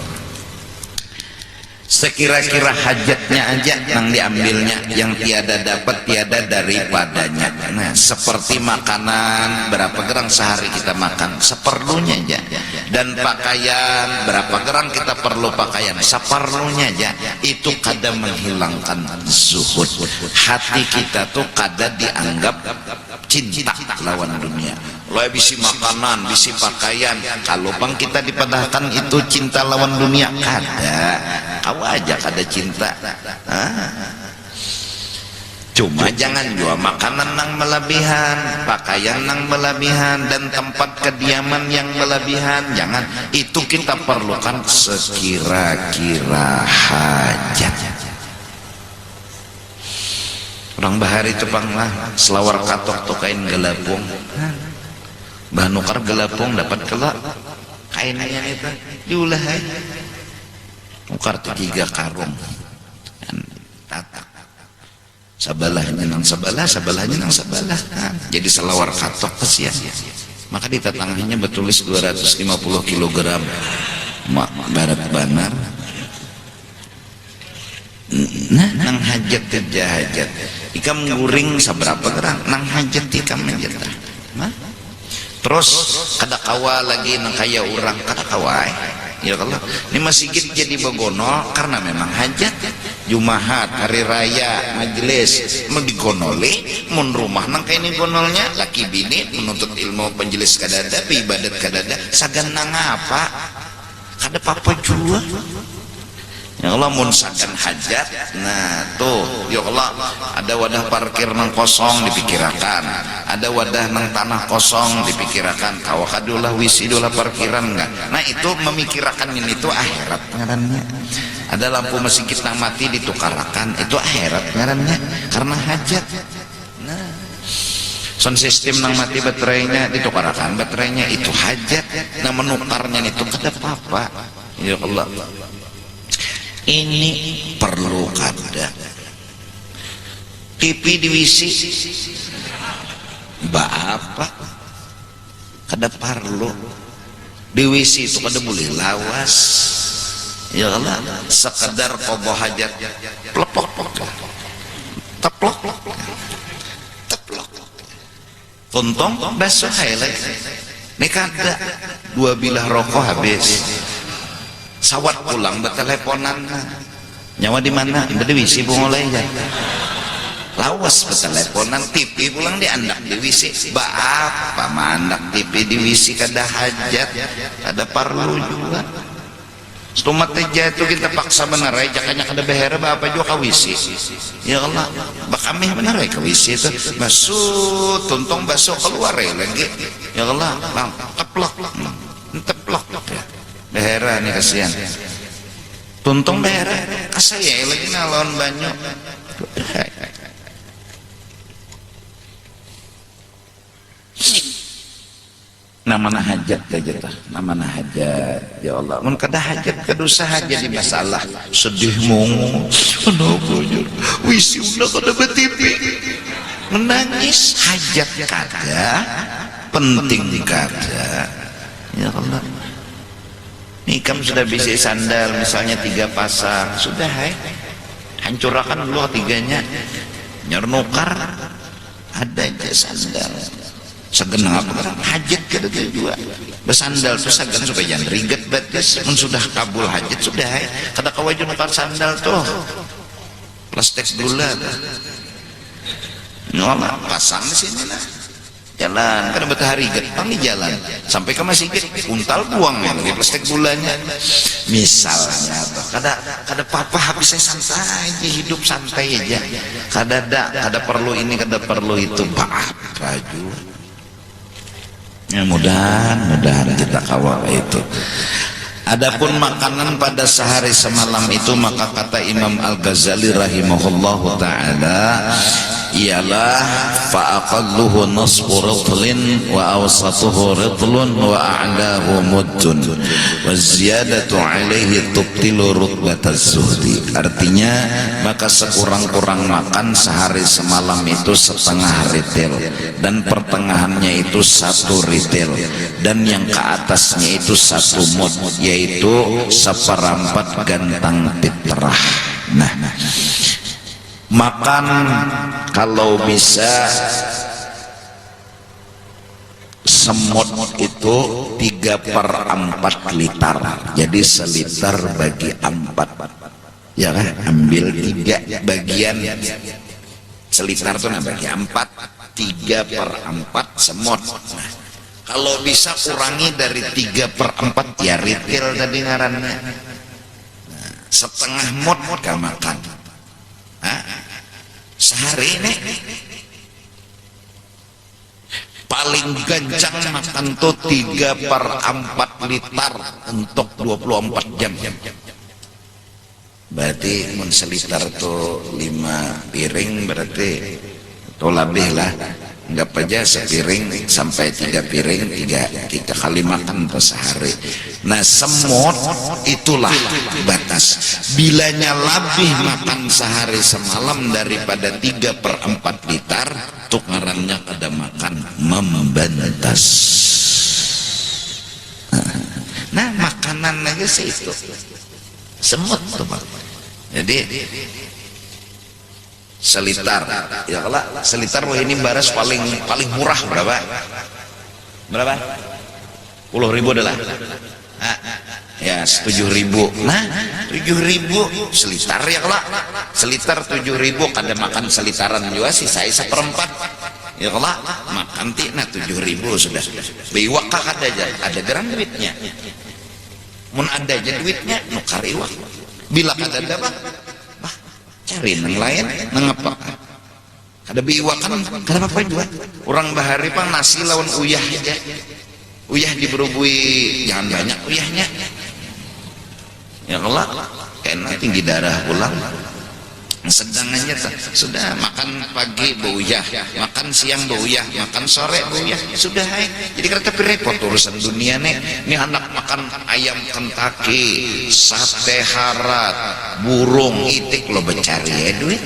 Sekira-kira hajatnya aja yang diambilnya, yang tiada dapat tiada daripadanya. Nah, seperti makanan berapa gerang sehari kita makan, seperlunya aja. Dan pakaian berapa gerang kita perlu pakaian, seperlunya aja. Itu kada menghilangkan zuhud. Hati kita tuh kada dianggap cinta lawan dunia. Lo bisi makanan, bisi pakaian, kalau bang kita dipadahkan itu cinta lawan dunia, kada. Kau aja kada cinta. Cuma jangan juga makanan nang melebihan, pakaian nang melebihan, dan tempat kediaman yang melebihan. Jangan, itu kita perlukan sekira-kira hajat. Orang bahari itu panglah selawar katok tuh kain gelapung, bah nukar gelapung dapat kelak kainnya itu diulah nukar 3 karung tatak sabelahnya nang sebelah, sebelahnya nang sebelah. Jadi selawar katok kesian. Maka di tatangnya bertulis 250 kg mak barat banar. Nah, nang hajat kerja hajat ikam nguring seberapa gerang nang hajat ikam hajat. Terus kada kawa lagi nang kaya orang kada kawai. Ya Allah, ini masjid jadi begono karena memang hajat. Jumahat, hari raya, majelis mau digonoli, mun rumah nang kaya ini gonolnya laki bini menuntut ilmu penjelis kadada, ibadat kadada, sagan nang apa? Kada apa-apa juga. Ya Allah, mun sakan hajat. Nah tuh, ya Allah, ada wadah parkir nang kosong dipikirakan, ada wadah nang tanah kosong dipikirakan. Kawakadulah wisidulah parkiran enggak. Nah itu memikirkan ini tuh akhirat ngarannya. Ada lampu masjid nang mati ditukarakan, itu akhirat ngarannya karena hajat. Nah, sound system nang mati baterainya ditukarakan, baterainya itu hajat. Nah menukarnya itu kada apa-apa. Ya Allah, ini perlu kada. TV di WC apa kada perlu. Di WC itu kada boleh lawas. Ya Allah, sekedar kobo hajat plok teplok tuntong basuh lagi. Ini kada 2 bilah rokok habis. Sawat pulang berteleponan, nyawa di mana? Di WC mulai ya. Lawas berteleponan, TV pulang diandak di WC. Apa mandak TV di WC kada hajat, kada perlu juga. Stomat aja itu kita paksa benar aja, jakanya kada behera apa juga ke WC. Ya Allah, bakamih benar aja ke WC itu. Basuh, tuntong basuh keluar lagi. Ya Allah, bang, teplok. Behera nih kasihan. Tuntung behera, kasaya lagi nalon banyu. mana hajat aja tah, mana hajat ya Allah. Mun kada hajat kada usaha jadi masalah. Sedih mung, kenapa jur? Wisi udah kada betipi. Menangis hajat kada, penting kada. Ya Allah. Nikam sudah bisa sandal misalnya 3 pasang, sudah hancurkan dulu 3-nya. Nyernukar ada aja sandal. Segenap hajat kada juga bersandal tuh sagan supaya jangan riget batis mun sudah kabul hajat sudah kada kawaju nukar sandal tuh plastik gula nyoba pasang di sini lah jalan kada betah riget panggil jalan sampai ke masjid untal buang yang di plastik gulanya misalnya tuh kada apa-apa habis saya santai aja hidup santai aja kada perlu ini kada perlu itu apa juga. Ya mudah-mudahan kita kawal itu. Adapun makanan pada sehari semalam itu maka kata Imam Al-Ghazali rahimahullahu taala ialah fa'aqalluhu nasfu ridlin wa awsatuhu ridlun wa a'lahu muddun wa ziyadatu alaihi tubtilu rutbataz zuhdi. Artinya maka sekurang-kurang makan sehari semalam itu setengah ritel dan pertengahannya itu 1 ritel dan yang ke atasnya itu 1 mud yaitu 1/4 gantang fitrah. Nah, makan kalau bisa semut itu 3/4 liter, jadi seliter bagi 4 ya kan, ambil 3 bagian seliter tuh bagi 4, 3/4 semut. Nah, kalau bisa kurangi dari 3/4 ya ritil tadi ngarannya. Nah, setengah mut gak makan. Sehari ini paling gancang makan tuh 3/4 liter untuk 24 jam. Berarti mun seliter tuh 5 piring berarti tuh lebih lah. Enggak aja sepiring sampai 3 piring 3 kali makan per sehari. Nah semut itulah batas. Bilanya lebih makan sehari semalam daripada 3/4 liter, tukarannya kada makan membantas. Nah makanan aja sih itu semut tuh Pak. Jadi seliter ya kalau seliter loh ini baras paling murah berapa 10.000 adalah ya 7.000. Nah 7.000 seliter ya kalau seliter 7.000 kada makan selitaran juga sih saya 1/4 ya kalau makan nah 7.000 sudah biwak ada aja ada geran duitnya mun ada aja duitnya nukar iwak bila kada ada apa cari nang lain nang apa ada biwakan kada apa juga orang bahari pang nasi lawan uyah aja uyah diberubui jangan banyak uyahnya ya Allah kena tinggi darah ulang sedang aja sudah makan pagi beuyah makan siang beuyah makan sore beuyah sudah jadi kada repot urusan dunia nih ini anak makan ayam Kentucky sate harat burung itik lo becari ya duit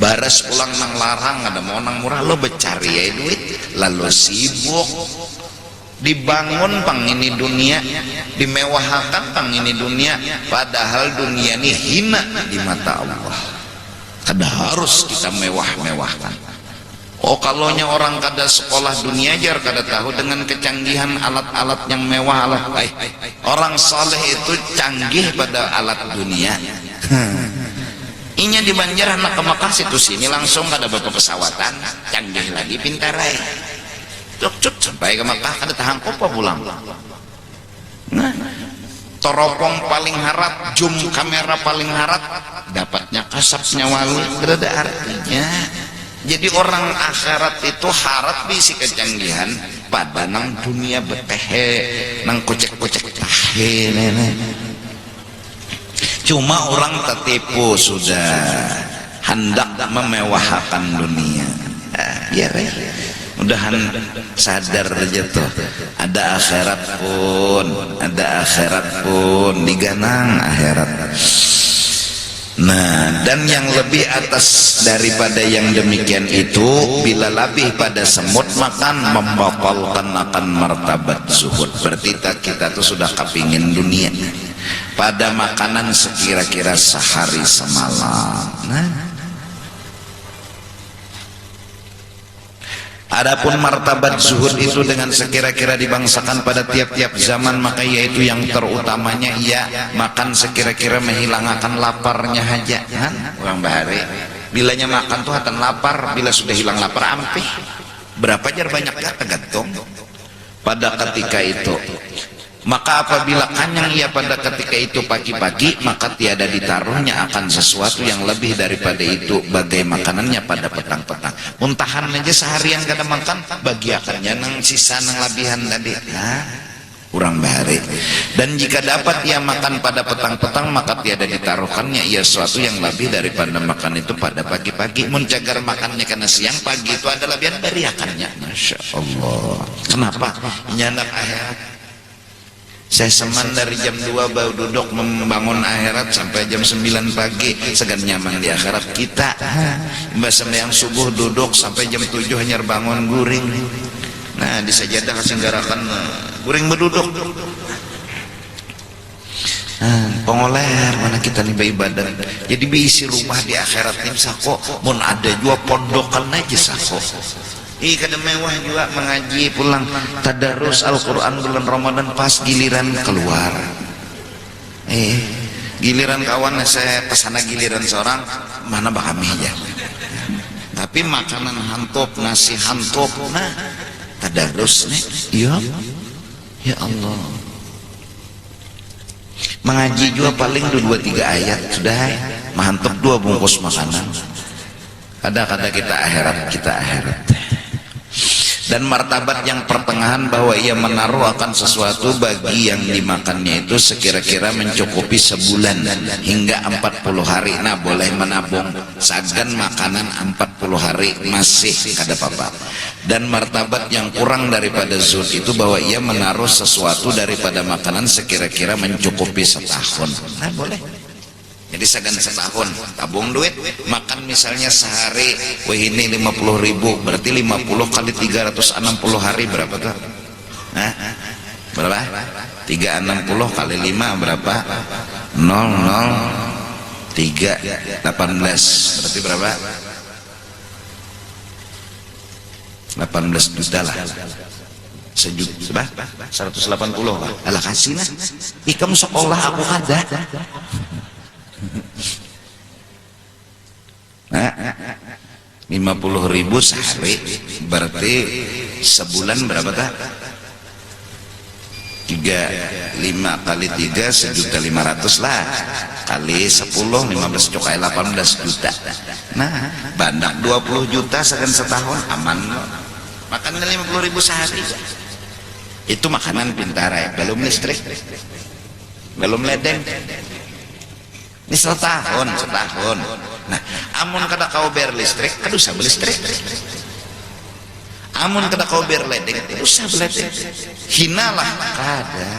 baras pulang nang larang ada mau nang murah lo becari ya duit lalu sibuk dibangun pang ini dunia dimewahkan pang ini dunia padahal dunia ini hina di mata Allah. Kada harus kita mewah-mewahkan. Oh kalaunya orang kada sekolah dunia ajar kada tahu dengan kecanggihan alat-alat yang mewah alat orang saleh itu canggih pada alat dunia. Inya di Banjar anak ke Mekah situ sini langsung kada bapak pesawatan canggih lagi pintar cut sampai ke Mekah kada tahan apa pulang. Nah teropong paling harap zoom kamera paling harap dapatnya kasapnya wali berada artinya jadi orang akhirat itu harap bisi kecanggihan pada nang dunia betehe nang kocek-kocek tahe cuma orang tertipu sudah hendak memewahkan dunia ya mudahan sadar aja tuh, ada akhirat pun diganang akhirat. Nah, dan yang lebih atas daripada yang demikian itu, bila lebih pada semut makan membatalkan akan martabat zuhud. Berarti kita tuh sudah kepingin dunia pada makanan sekira-kira sehari semalam. Nah, adapun martabat zuhud itu dengan sekira-kira dibangsakan pada tiap-tiap zaman, maka yaitu yang terutamanya ia makan sekira-kira menghilangkan laparnya aja kan orang bahari. Bilanya makan tuh hatan lapar, bila sudah hilang lapar ampih berapa jar banyak gak tergantung pada ketika itu. Maka apabila kanyang ia pada ketika itu pagi-pagi, maka tiada ditaruhnya akan sesuatu yang lebih daripada itu bagai makanannya pada petang-petang. Muntahan aja seharian kada makan, bagi akannya nang sisa nang labihan tadi. Nah, kurang bahari. Dan jika dapat ia makan pada petang-petang, maka tiada ditaruhkannya ia sesuatu yang lebih daripada makan itu pada pagi-pagi. Muncagar makannya karena siang, pagi itu adalah biar beri akannya. Masya Allah. Kenapa? Nyanak akhirat. Saya seman dari jam 2 baru duduk membangun akhirat sampai jam 9 pagi segan nyaman di akhirat kita. Mbak sembahyang subuh duduk sampai jam 7 hanya bangun guring. Nah, di sajadah kasih garakan guring berduduk. Pengoler mana kita nih ibadah. Jadi diisi rumah di akhirat ini sako. Mun ada juga pondokan aja sako. Kada mewah juga mengaji pulang tadarus Al-Quran bulan Ramadan pas giliran keluar. Giliran kawan saya pesana giliran seorang mana bah kami aja. Tapi makanan hantup, nasi hantup, nah tadarus nih, ya Allah. Mengaji juga paling 2-3 ayat sudah, mantap 2 bungkus makanan. Ada kita akhirat. Dan martabat yang pertengahan bahwa ia menaruh akan sesuatu bagi yang dimakannya itu sekira-kira mencukupi sebulan hingga 40 hari. Nah, boleh menabung sagan makanan 40 hari masih kada apa-apa. Dan martabat yang kurang daripada zuhud itu bahwa ia menaruh sesuatu daripada makanan sekira-kira mencukupi setahun. Nah, boleh. Jadi sagan setahun tabung duit, makan misalnya sehari wah ini 50.000, berarti 50 kali 360 hari berapa tuh? Nah, berapa? 360 kali 5 berapa? 003 18, berarti berapa? 18 juta lah. Sejuta 180 lah. Alah kasih lah. Ikam sekolah aku kada. Nah, 50.000 sehari berarti sebulan berapa tak? 5 kali 3 1.500.000 lah, kali 10 15 cukai 18 juta. Nah, bandak 20 juta sekian setahun aman. Makan 50.000 sehari itu makanan pintar ya, belum listrik, belum ledeng. Ini setahun. Nah, amun kada kau ber listrik, kada usah berlistrik. Amun kada kau ber ledeng, kada usah berledeng. Hinalah kada,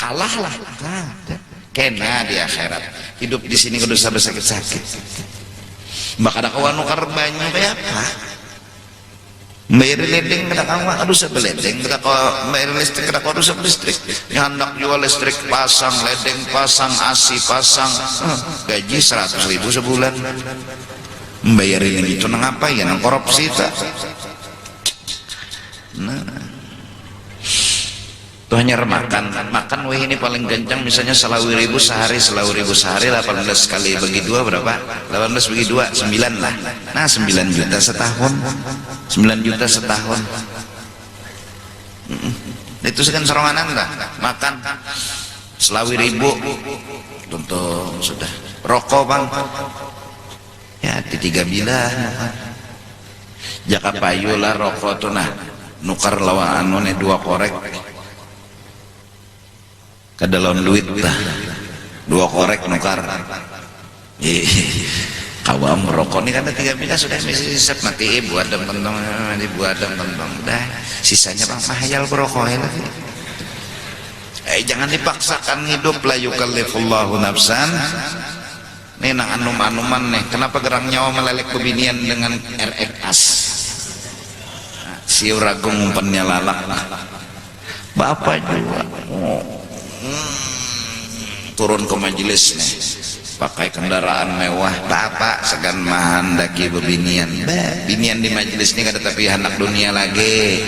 kalahlah kada. Kena di akhirat. Hidup di sini kada usah bersakit-sakit. Mbak kada kau nukar banyak kayak apa? Bayar ledeng kada kau kada usah berledeng, kada kau bayar listrik kada kau usah berlistrik. Nyandak jual listrik pasang, ledeng pasang, AC pasang, gaji 100.000 sebulan. Bayarin itu nang apa ya, nang korupsi tak? Nah, tuh hanya makan weh ini paling kencang misalnya 1.000 sehari, 18 kali bagi 2 berapa? 18 bagi 2 9 lah. Nah, 9 juta setahun. 9 juta setahun. Itu sekian seronganan lah makan 1.000 tentu sudah. Rokok bang ya di 3 bilah jaka payu lah rokok tuh. Nah, nukar lawan anu nih 2 korek kada lawan duit lah, 2 korek nukar Kawa merokok ini kan 3 bila sudah sisap mati buat dam kentong dibuat dam kentong udah sisanya bang mahayal berokok lagi. Jangan dipaksakan hidup, la yukallifullahu nafsan. Nih nang anum-anuman nih, kenapa gerang nyawa melelek bebinian dengan RX si ragung umpannya lalak bapak juga turun ke majelis nih pakai kendaraan mewah, bapak segan mahan daki bebinian binian di majelis ini kada tapi anak dunia lagi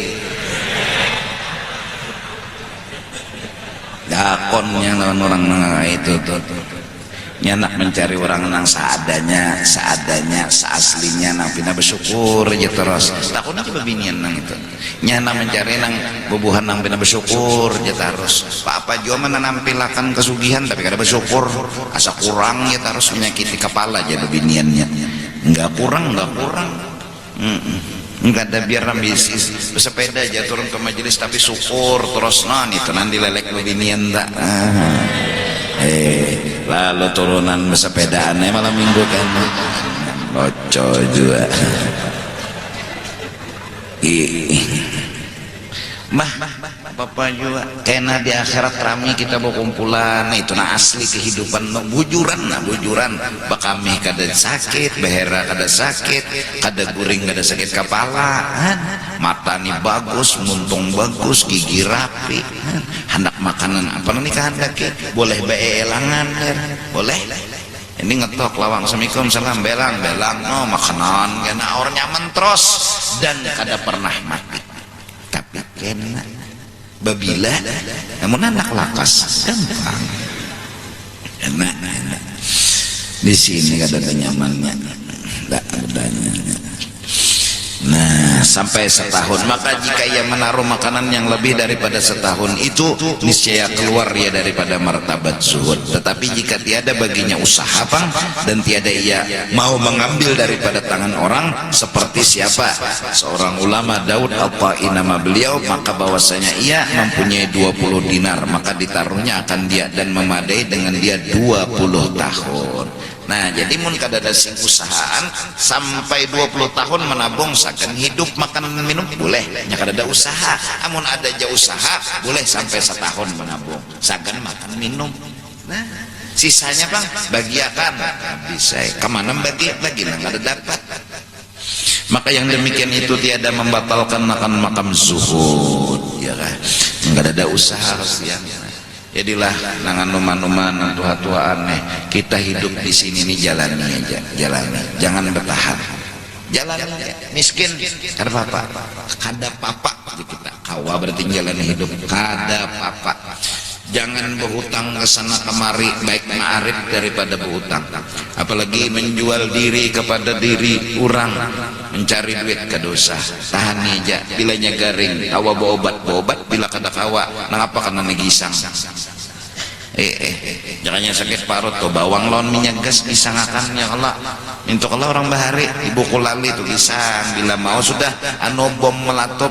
dakonnya lawan orang itu tuh nyanak mencari orang nang seadanya seaslinya nang pina bersyukur aja terus takutnya bebinian nang itu nyanak mencari nang bubuhan nang pina bersyukur aja terus apa juga mana nampilakan kesugihan tapi kada bersyukur asa kurang ya terus menyakiti kepala aja bebiniannya enggak kurang enggak ada biar ambisi bersepeda aja turun ke majelis tapi syukur terus non itu nanti lelek bebinian tak lalu turunan bersepedaan malam minggu kan bocor juga mah bapak juga kena di akhirat rami kita berkumpulan itu nah asli kehidupan bujuran bakami kada sakit behera kada sakit kada guring kada sakit kepala mata nih bagus muntung bagus gigi rapi hendak makanan apa nikahan kaki boleh beelangan boleh ini ngetok lawang assalamualaikum salam belang no makanan kena orang nyaman terus dan kada pernah mati tapi kena babila namun anak lakas gampang enak di sini kada ada nyamannya enggak adanya. Nah sampai setahun maka jika ia menaruh makanan yang lebih daripada setahun itu niscaya keluar ia daripada martabat zuhud. Tetapi jika tiada baginya usaha bang dan tiada ia mau mengambil daripada tangan orang seperti siapa seorang ulama Daud al-Ta'i nama beliau maka bahwasanya ia mempunyai 20 dinar maka ditaruhnya akan dia dan memadai dengan dia 20 tahun. Nah jadi mun kada ada sing usahaan sampai 20 tahun menabung sakan hidup makan minum boleh nya kada ada usaha amun ada aja usaha boleh sampai setahun menabung sakan makan minum. Nah sisanya bang bagiakan bisa kemana bagi nang kada dapat. Maka yang demikian itu tiada membatalkan makan makam zuhud ya kan kada ada usaha siang. Jadilah nangan numan-numan tua-tuaan nih kita hidup di sini nih jalani aja jangan bertahan jalani aja miskin kada apa kada papa kita kawa berarti jalani hidup kada papa jangan berhutang ke sana kemari baik ma'arif daripada berhutang apalagi menjual diri kepada diri orang mencari duit ke dosa tahan aja bilanya garing kawa berobat bila kada kawa nangapa karena negisang jangannya sakit parut tuh bawang lawan minyak gas bisa ngakan ya Allah minta Allah orang bahari ibu kulali tuh pisang bila mau sudah bom melatop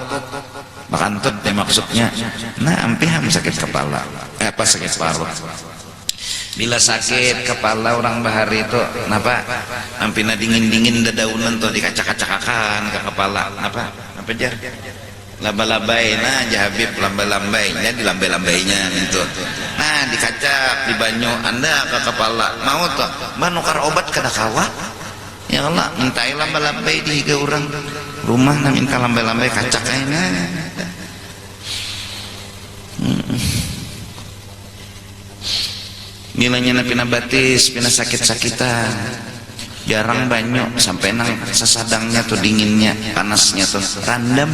bakantut deh maksudnya. Nah ampiham sakit kepala apa sakit parut bila sakit kepala orang bahari itu kenapa ampina dingin dadaunan tuh dikacak-kacakakan ke kepala apa jar laba-labai nah Habib lambai-lambainya dilambai-lambainya gitu nah dikacak di banyu anda ke kepala mau tuh nukar obat kada kawa ya Allah mintai lambai-lambai di ke orang rumah nah minta lambai-lambai kacak aja nilainya pina batis pina sakit-sakitan jarang banyak sampai nang sesadangnya tuh dinginnya panasnya tuh randam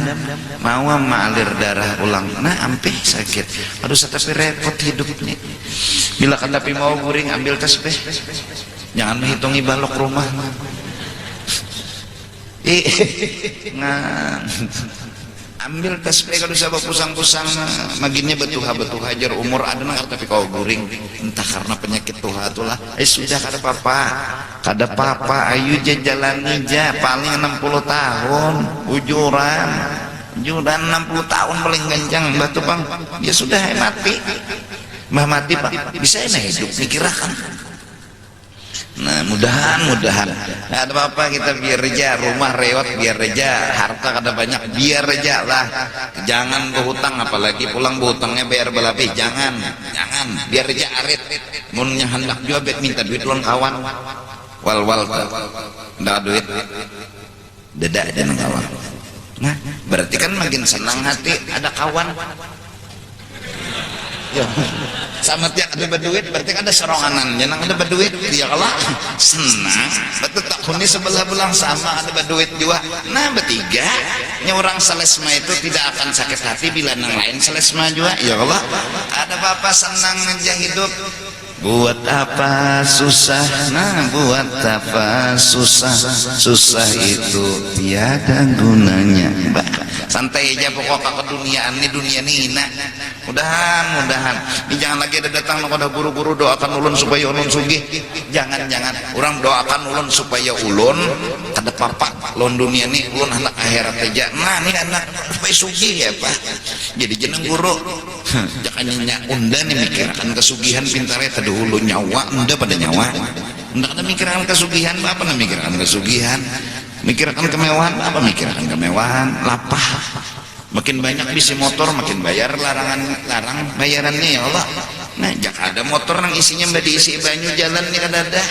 mau mengalir darah ulang nah ampih sakit aduh tapi repot hidup nih bila kan tapi mau guring ambil tasbih jangan menghitungi balok rumah nah ambil tasbih kalau sabab pusang-pusang maginnya betuha hajar umur ada nang tapi kau guring entah karena penyakit tuha itulah sudah kada papa ayu jalani ja paling 60 tahun ujuran 60 tahun paling kencang batu bang ya sudah mati mbah mati pak bisa enak hidup dikirakan Nah, mudahan nah, ada apa kita biar reja, rumah rewat biar reja, harta kada banyak biar reja lah, jangan berhutang, apalagi pulang berhutangnya bayar berlebih, jangan biar reja arit munnya hendak juga bet minta duit ulang kawan wal ndak duit dedak dan kawan. Nah berarti kan makin senang hati ada kawan ya. Sama tiap ada berduit berarti ada seronganan jangan ada berduit ya kalau senang betul tak kuni sebelah belang sama ada berduit juga. Nah bertiga orang selesma itu tidak akan sakit hati bila yang lain selesma juga ya Allah. Ada apa senang aja hidup. Buat apa susah, nah buat apa susah itu tiada gunanya. Santai aja pokoknya keduniaan ini dunia ini hina. Mudahan ini jangan lagi ada datang kepada guru-guru doakan ulun supaya ulun sugih. Jangan orang doakan ulun supaya ulun kada papa lawan dunia ini ulun anak akhirat aja. Nah ini anak supaya sugih ya Pak. Jadi jeneng guru jangan nyak unda nih mikirkan kesugihan pintarnya terdahulu nyawa unda pada nyawa unda kada mikirkan kesugihan apa nak mikirkan kesugihan, mikirkan kemewahan apa mikirkan kemewahan lapah makin banyak bisi motor makin bayar larang bayarannya ya Allah. Nah jak ada motor yang isinya mbak diisi banyu jalan nih kada ada.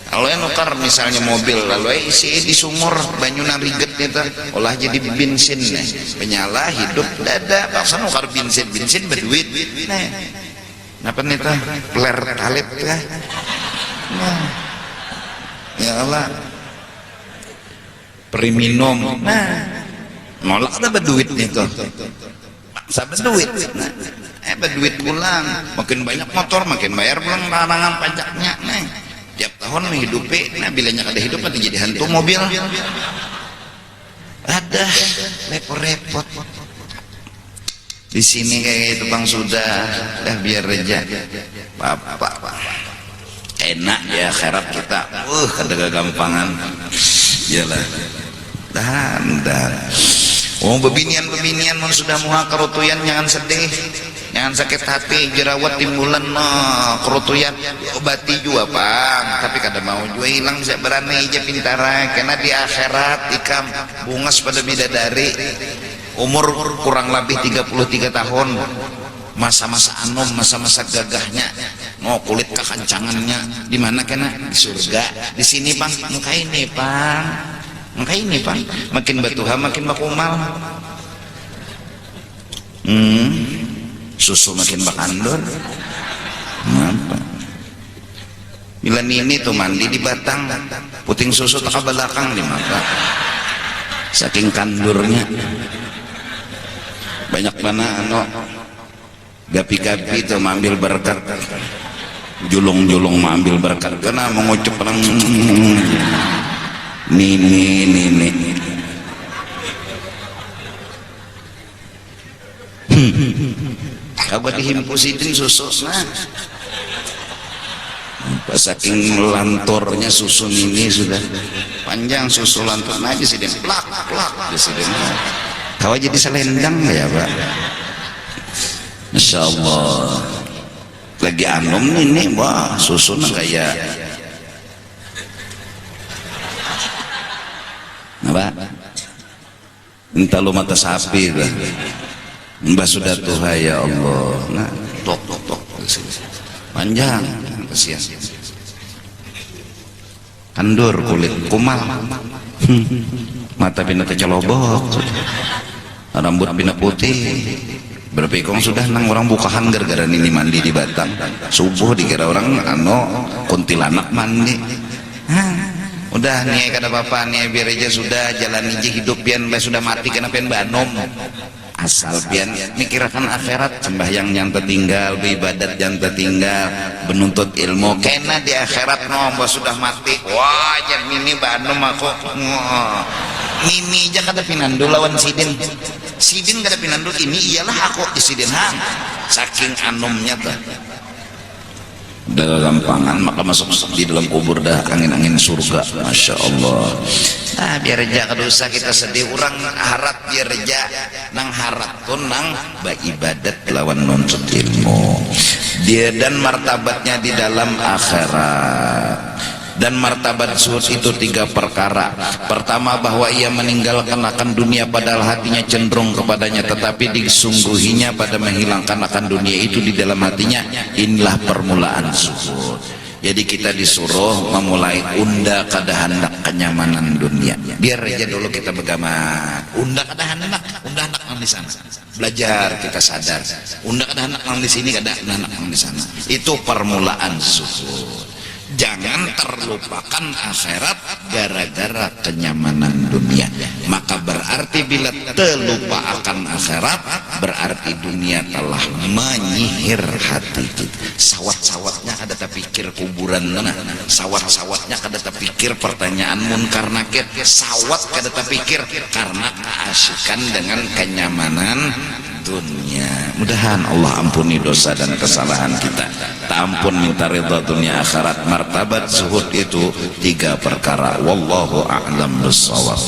Kalau yang nukar misalnya mobil lalu isi di sumur banyu nariget itu olah jadi bensin nih penyala hidup dada paksa nukar bensin berduit nih apa nih tuh peler talip kah. Nah ya Allah periminum nah nolak ada berduit nih tuh paksa berduit nah berduit pulang makin banyak motor makin bayar pulang larangan pajaknya nih tiap tahun menghidupi. Nah bilanya kada hidup ada jadi hantu mobil ada repot di sini kayak itu bang sudah dah biar reja bapak enak ya akhirat kita kada gampangan iyalah dan bebinian mun sudah muha kerutuyan jangan sedih jangan sakit hati jerawat timbulan kerutuyan obati juga Bang tapi kada mau juga hilang saya berani aja pintara karena di akhirat ikam bungas pada bidadari umur kurang lebih 33 tahun masa-masa anom masa-masa gagahnya kulit kekancangannya di mana kena di surga di sini Bang muka ini Bang makin batuha makin bakumal susu makin bakandor apa bila ini tuh mandi di batang puting susu tak belakang di mata saking kandurnya banyak mana gapi-gapi tuh mengambil berkat julung-julung mengambil berkat karena mengucap orang nini kabar dihimpusitin susu nah saking lantornya susu ini sudah panjang susu lantor nah disiden plak disiden kau jadi selendang ya Pak Masya Allah lagi anom ini wah susu kayak apa entah lu mata sapi lah mbak sudah Tuhan ya Allah nah tok panjang kasihan kandur kulit kumal mata bina kecelobok rambut bina putih berpikong sudah nang orang bukahan gara-gara ini mandi di Batang subuh dikira orang kuntilanak mandi udah nih kada apa-apa nih biar aja sudah jalan aja hidup pian sudah mati kena pian banom asal pian mikirkan akhirat sembahyang yang tertinggal beribadat yang tertinggal menuntut ilmu kena di akhirat sudah mati wah yang ini banom aku ini aja kada pinandu lawan sidin kada pinandu ini iyalah aku di sidin saking anomnya tuh dalam gampangan maka masuk di dalam kubur dah angin-angin surga Masya Allah. Nah biar aja kedosa kita sedih orang harap biar aja nang harap tuh nang beribadat lawan nuntut ilmu dia dan martabatnya di dalam akhirat Dan martabat zuhud itu 3 perkara. Pertama, bahwa ia meninggalkan akan dunia padahal hatinya cenderung kepadanya, tetapi disungguhinya pada menghilangkan akan dunia itu di dalam hatinya. Inilah permulaan zuhud. Jadi kita disuruh memulai unda kada hendak kenyamanan dunia. Biar aja dulu kita begaman. Unda kada hendak, unda hendak nang di sana. Belajar kita sadar. Unda kada hendak nang di sini, kada hendak nang di sana. Itu permulaan zuhud. Jangan terlupakan akhirat gara-gara kenyamanan dunia. Maka berarti bila terlupa akan akhirat, berarti dunia telah menyihir hati kita. Sawat-sawatnya kada terpikir kuburan mana, sawat-sawatnya kada terpikir pertanyaan munkar nakir, sawat kada terpikir karena keasikan dengan kenyamanan dunia. Mudahan Allah ampuni dosa dan kesalahan kita. Ampun minta ridha dunia akhirat. Martabat zuhud itu 3 perkara. Wallahu a'lam bissawab.